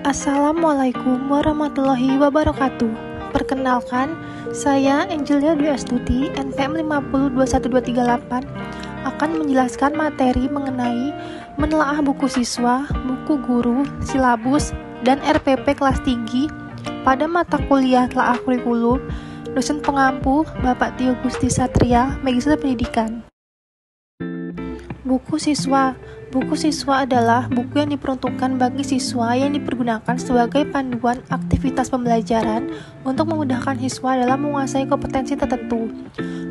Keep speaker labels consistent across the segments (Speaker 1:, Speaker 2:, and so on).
Speaker 1: Assalamualaikum warahmatullahi wabarakatuh. Perkenalkan, saya Angelia Dwi Astuti, NPM 5021238, akan menjelaskan materi mengenai menelaah buku siswa, buku guru, silabus, dan RPP kelas tinggi pada mata kuliah telaah kurikulum. Dosen pengampu Bapak Tio Gusti Satria, Magister Pendidikan. Buku siswa. Buku siswa adalah buku yang diperuntukkan bagi siswa yang dipergunakan sebagai panduan aktivitas pembelajaran untuk memudahkan siswa dalam menguasai kompetensi tertentu.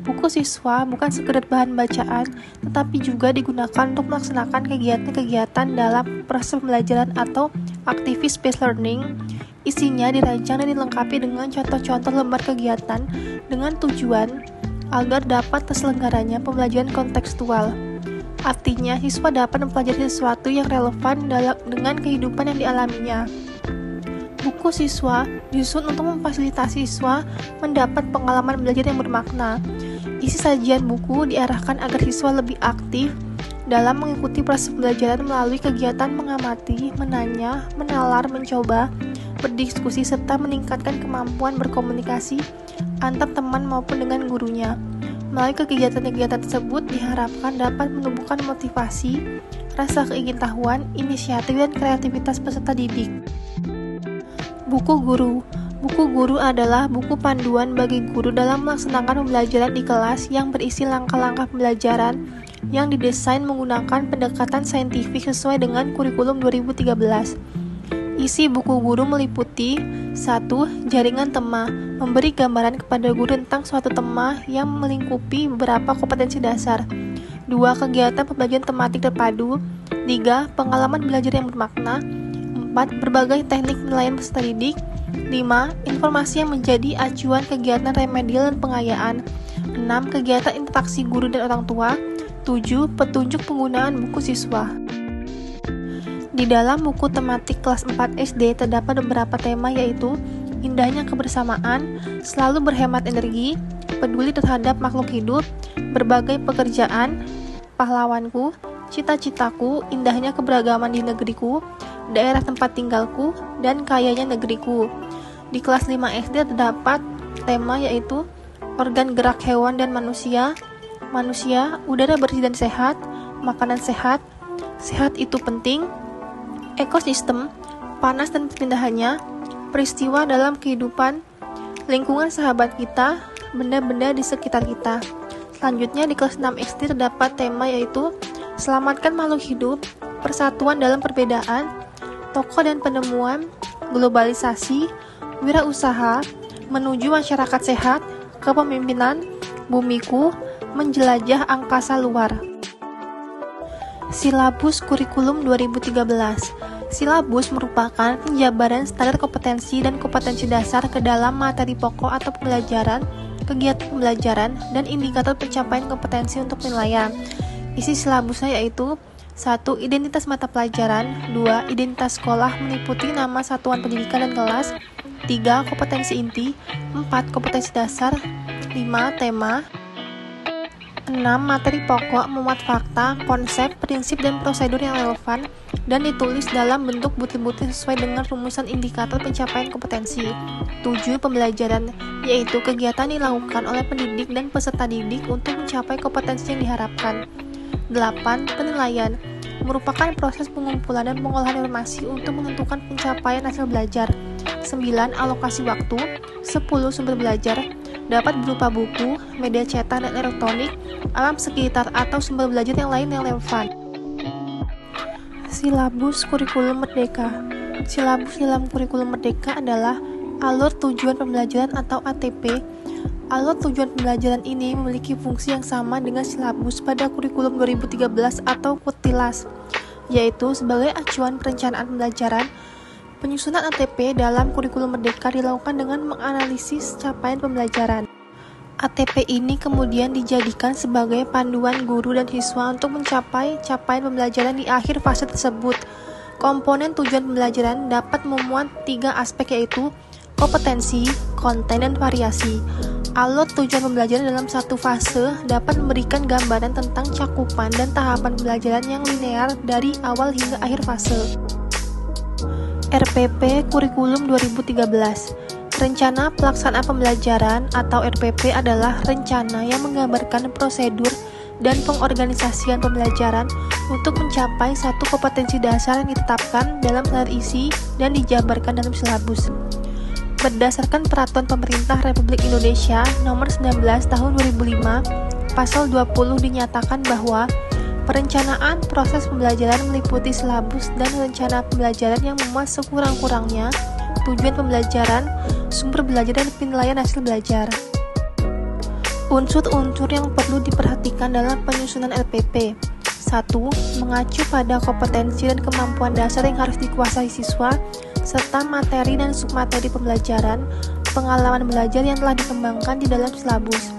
Speaker 1: Buku siswa bukan sekedar bahan bacaan, tetapi juga digunakan untuk melaksanakan kegiatan-kegiatan dalam proses pembelajaran atau activity-based learning. Isinya dirancang dan dilengkapi dengan contoh-contoh lembar kegiatan dengan tujuan agar dapat terselenggaranya pembelajaran kontekstual. Artinya, siswa dapat mempelajari sesuatu yang relevan dengan kehidupan yang dialaminya. Buku siswa disusun untuk memfasilitasi siswa mendapat pengalaman belajar yang bermakna. Isi sajian buku diarahkan agar siswa lebih aktif dalam mengikuti proses pembelajaran melalui kegiatan mengamati, menanya, menalar, mencoba, berdiskusi, serta meningkatkan kemampuan berkomunikasi antar teman maupun dengan gurunya. Melalui kegiatan-kegiatan tersebut diharapkan dapat menumbuhkan motivasi, rasa keingintahuan, inisiatif, dan kreativitas peserta didik. Buku guru. Buku guru adalah buku panduan bagi guru dalam melaksanakan pembelajaran di kelas yang berisi langkah-langkah pembelajaran yang didesain menggunakan pendekatan saintifik sesuai dengan kurikulum 2013. Isi buku guru meliputi 1. Jaringan tema, memberi gambaran kepada guru tentang suatu tema yang melingkupi beberapa kompetensi dasar. 2. Kegiatan pembelajaran tematik terpadu. 3. Pengalaman belajar yang bermakna. 4. Berbagai teknik penilaian peserta didik. 5. Informasi yang menjadi acuan kegiatan remedial dan pengayaan. 6. Kegiatan interaksi guru dan orang tua. 7. Petunjuk penggunaan buku siswa. Di dalam buku tematik kelas 4 SD terdapat beberapa tema, yaitu indahnya kebersamaan, selalu berhemat energi, peduli terhadap makhluk hidup, berbagai pekerjaan, pahlawanku, cita-citaku, indahnya keberagaman di negeriku, daerah tempat tinggalku, dan kayanya negeriku. Di kelas 5 SD terdapat tema yaitu organ gerak hewan dan manusia, udara bersih dan sehat, makanan sehat, sehat itu penting, ekosistem, panas dan perpindahannya, peristiwa dalam kehidupan, lingkungan sahabat kita, benda-benda di sekitar kita. Selanjutnya di kelas 6 SD terdapat tema yaitu selamatkan makhluk hidup, persatuan dalam perbedaan, tokoh dan penemuan, globalisasi, wirausaha, menuju masyarakat sehat, kepemimpinan, bumiku, menjelajah angkasa luar. Silabus Kurikulum 2013. Silabus merupakan penjabaran standar kompetensi dan kompetensi dasar ke dalam materi pokok atau pembelajaran, kegiatan pembelajaran, dan indikator pencapaian kompetensi untuk penilaian. Isi silabusnya yaitu 1. Identitas mata pelajaran. 2. Identitas sekolah meliputi nama satuan pendidikan dan kelas. 3. Kompetensi inti. 4. Kompetensi dasar. 5. Tema. 6. Materi pokok memuat fakta, konsep, prinsip, dan prosedur yang relevan dan ditulis dalam bentuk butir-butir sesuai dengan rumusan indikator pencapaian kompetensi. 7. Pembelajaran, yaitu kegiatan dilakukan oleh pendidik dan peserta didik untuk mencapai kompetensi yang diharapkan. 8. Penilaian, merupakan proses pengumpulan dan pengolahan informasi untuk menentukan pencapaian hasil belajar. 9. Alokasi waktu. 10. Sumber belajar, dapat berupa buku, media cetak dan elektronik, alam sekitar, atau sumber belajar yang lain yang relevan. Silabus Kurikulum Merdeka. Silabus dalam Kurikulum Merdeka adalah alur tujuan pembelajaran atau ATP. Alur tujuan pembelajaran ini memiliki fungsi yang sama dengan silabus pada Kurikulum 2013 atau Kurtilas, yaitu sebagai acuan perencanaan pembelajaran. Penyusunan ATP dalam Kurikulum Merdeka dilakukan dengan menganalisis capaian pembelajaran. ATP ini kemudian dijadikan sebagai panduan guru dan siswa untuk mencapai capaian pembelajaran di akhir fase tersebut. Komponen tujuan pembelajaran dapat memuat 3 aspek, yaitu kompetensi, konten, dan variasi. Alur tujuan pembelajaran dalam satu fase dapat memberikan gambaran tentang cakupan dan tahapan pembelajaran yang linear dari awal hingga akhir fase. RPP Kurikulum 2013. Rencana Pelaksanaan Pembelajaran atau RPP adalah rencana yang menggambarkan prosedur dan pengorganisasian pembelajaran untuk mencapai satu kompetensi dasar yang ditetapkan dalam standar isi dan dijabarkan dalam silabus. Berdasarkan Peraturan Pemerintah Republik Indonesia Nomor 19 Tahun 2005, Pasal 20 dinyatakan bahwa perencanaan proses pembelajaran meliputi silabus dan rencana pembelajaran yang memuat sekurang-kurangnya tujuan pembelajaran, sumber belajar, dan penilaian hasil belajar. Unsur-unsur yang perlu diperhatikan dalam penyusunan LPP. 1. Mengacu pada kompetensi dan kemampuan dasar yang harus dikuasai siswa, serta materi dan submateri pembelajaran, pengalaman belajar yang telah dikembangkan di dalam silabus.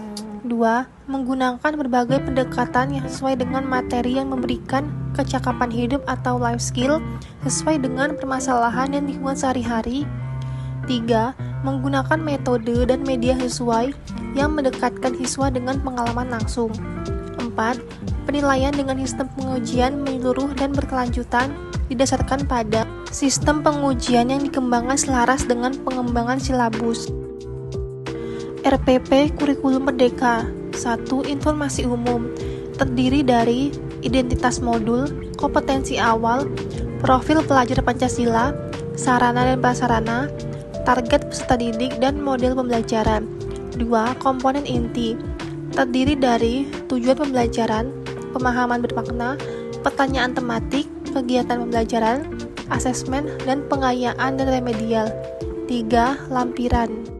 Speaker 1: 2. Menggunakan berbagai pendekatan yang sesuai dengan materi yang memberikan kecakapan hidup atau life skill sesuai dengan permasalahan dan lingkungan sehari-hari. 3. Menggunakan metode dan media sesuai yang mendekatkan siswa dengan pengalaman langsung. 4. Penilaian dengan sistem pengujian menyeluruh dan berkelanjutan didasarkan pada sistem pengujian yang dikembangkan selaras dengan pengembangan silabus. RPP Kurikulum Merdeka. 1. Informasi umum. Terdiri dari identitas modul, kompetensi awal, profil pelajar Pancasila, sarana dan prasarana, target peserta didik, dan model pembelajaran. 2. Komponen inti. Terdiri dari tujuan pembelajaran, pemahaman bermakna, pertanyaan tematik, kegiatan pembelajaran, asesmen, dan pengayaan dan remedial. 3. Lampiran.